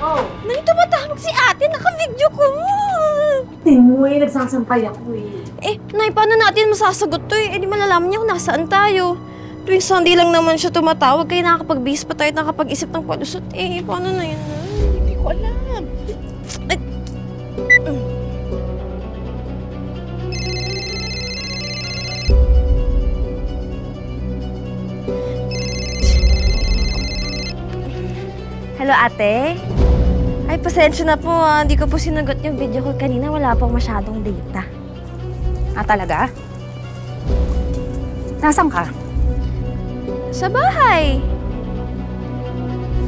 Oh. Nay, tumatawag si ate. Naka-video ko. Tinmoy, nagsasampay ako Nay, paano natin masasagot to eh? Di malalaman niya kung nasaan tayo. Tuwing Sunday lang naman siya tumatawag, kaya nakakapag-bihis pa tayo at nakakapag-isip ng palusot. Paano na yun? Hindi ko alam. Hello, ate? Ay, pasensya na po. Hindi ko po sinagot yung video call kanina. Wala pong masyadong data. Talaga? Nasaan ka? Sa bahay.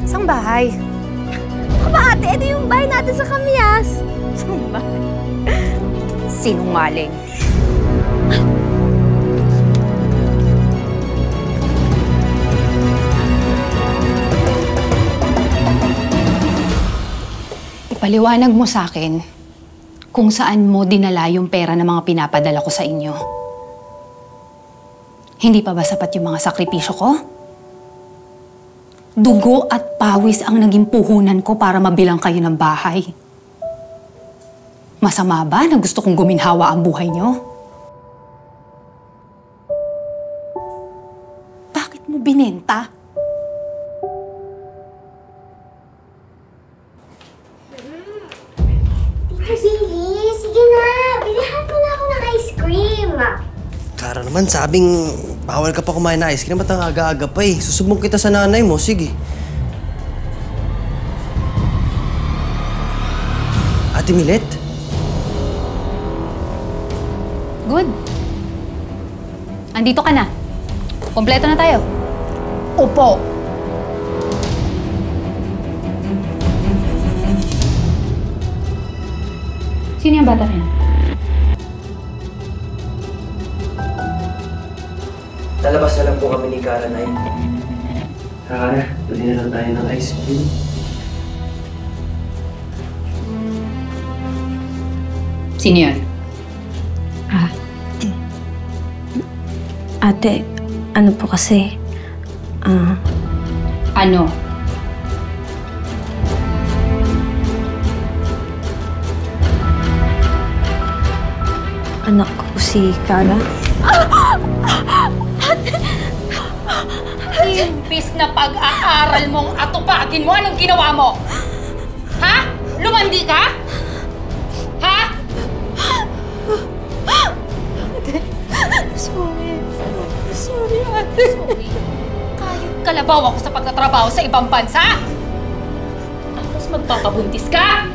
Saan bahay? Aba, ate, ito yung bahay natin sa Kamyas. Saan bahay? Sinungaling. Ipaliwanag mo sa akin kung saan mo dinala yung pera ng mga pinapadala ko sa inyo. Hindi pa ba sapat yung mga sakripisyo ko? Dugo at pawis ang naging puhunan ko para mabilang kayo ng bahay. Masama ba na gusto kong guminhawa ang buhay niyo? Bakit mo binenta? Billy, sige na. Bilihan mo na ako ng ice cream. Clara naman, sabing bawal ka pa kumain na ice cream. Ba't ang aga-aga pa eh? Susubong kita sa nanay mo. Sige. Ate Milet? Good. Andito ka na. Kompleto na tayo. Upo. Sino yung bata niya? Lalabas na lang po kami ni Clara na yun. Clara, pwede na lang tayo ng ice cream. Sino yun? Ate, ano po kasi? Ano? Anak ko po si Cara. Imbis na pag-aaral mong atupagin mo, anong ginawa mo? Ha? Lumandi ka? Ha? Sorry. Sorry, ate. Kayod kalabaw ako sa pagtatrabaho sa ibang bansa? Tapos magpapabuntis ka?